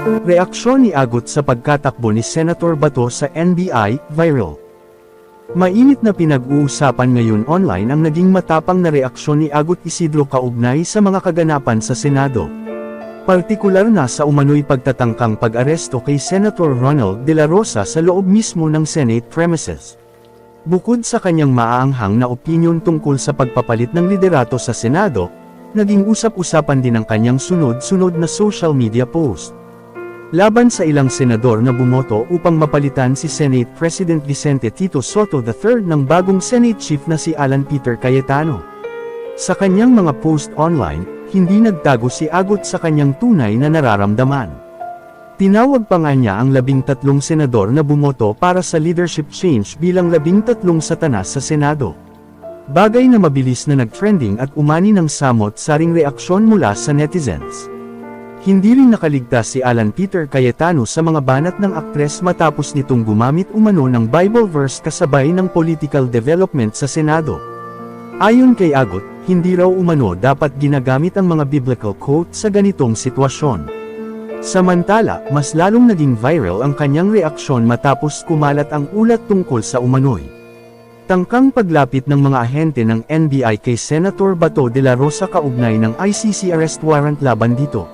Reaksyon ni Agot sa pagkatakbo ni Senator Bato sa NBI, viral. Mainit na pinag-uusapan ngayon online ang naging matapang na reaksyon ni Agot Isidro kaugnay sa mga kaganapan sa Senado. Partikular na sa umano'y pagtatangkang pag-aresto kay Senator Ronald De La Rosa sa loob mismo ng Senate premises. Bukod sa kanyang maaanghang na opinyon tungkol sa pagpapalit ng liderato sa Senado, naging usap-usapan din ang kanyang sunod-sunod na social media post. Laban sa ilang senador na bumoto upang mapalitan si Senate President Vicente Tito Sotto III ng bagong Senate Chief na si Alan Peter Cayetano. Sa kanyang mga post online, hindi nagtago si Agot sa kanyang tunay na nararamdaman. Tinawag pa nga niya ang 13 senador na bumoto para sa leadership change bilang 13 satanas sa Senado. Bagay na mabilis na nag-trending at umani ng samot-saring reaksyon mula sa netizens. Hindi rin nakaligtas si Alan Peter Cayetano sa mga banat ng aktres matapos nitong gumamit umano ng Bible verse kasabay ng political development sa Senado. Ayon kay Agot, hindi raw umano dapat ginagamit ang mga biblical quote sa ganitong sitwasyon. Samantala, mas lalong naging viral ang kanyang reaksyon matapos kumalat ang ulat tungkol sa umano'y tangkang paglapit ng mga ahente ng NBI kay Senator Bato de la Rosa kaugnay ng ICC arrest warrant laban dito.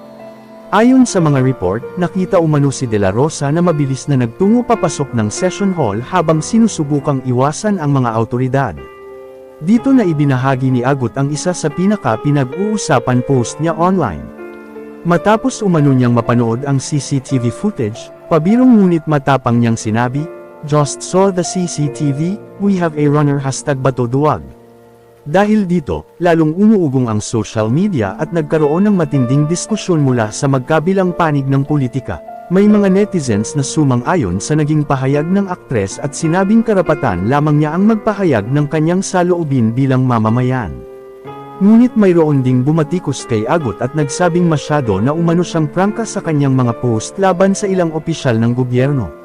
Ayon sa mga report, nakita umano si De La Rosa na mabilis na nagtungo papasok ng session hall habang sinusubukang iwasan ang mga awtoridad. Dito na ibinahagi ni Agot ang isa sa pinag-uusapan post niya online. Matapos umano niyang mapanood ang CCTV footage, pabirong ngunit matapang niyang sinabi, "Just saw the CCTV, we have a runner #Batoduwag." Dahil dito, lalong umuugong ang social media at nagkaroon ng matinding diskusyon mula sa magkabilang panig ng politika. May mga netizens na sumang-ayon sa naging pahayag ng aktres at sinabing karapatan lamang niya ang magpahayag ng kanyang saloobin bilang mamamayan. Ngunit mayroon ding bumatikos kay Agot at nagsabing masyado na umano siyang prangka sa kanyang mga post laban sa ilang opisyal ng gobyerno.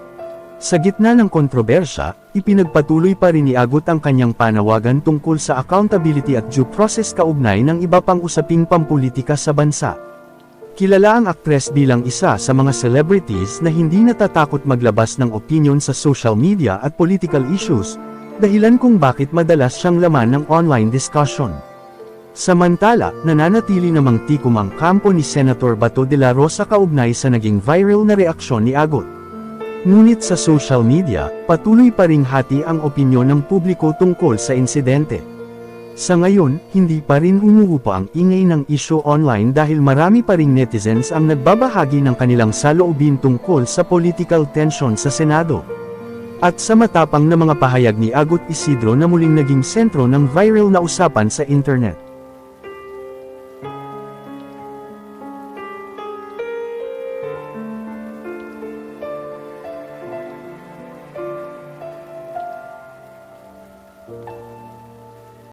Sa gitna ng kontrobersya, ipinagpatuloy pa rin ni Agot ang kanyang panawagan tungkol sa accountability at due process kaugnay ng iba pang usaping pampolitika sa bansa. Kilala ang aktres bilang isa sa mga celebrities na hindi natatakot maglabas ng opinion sa social media at political issues, dahilan kung bakit madalas siyang laman ng online discussion. Samantala, nananatili namang tikom ang kampo ni Senator Bato de la Rosa kaugnay sa naging viral na reaksyon ni Agot. Ngunit sa social media, patuloy pa ring hati ang opinyon ng publiko tungkol sa insidente. Sa ngayon, hindi pa rin umuupa ang ingay ng isyu online dahil marami pa ring netizens ang nagbabahagi ng kanilang saloobin tungkol sa political tension sa Senado. At sa matapang na mga pahayag ni Agot Isidro na muling naging sentro ng viral na usapan sa internet.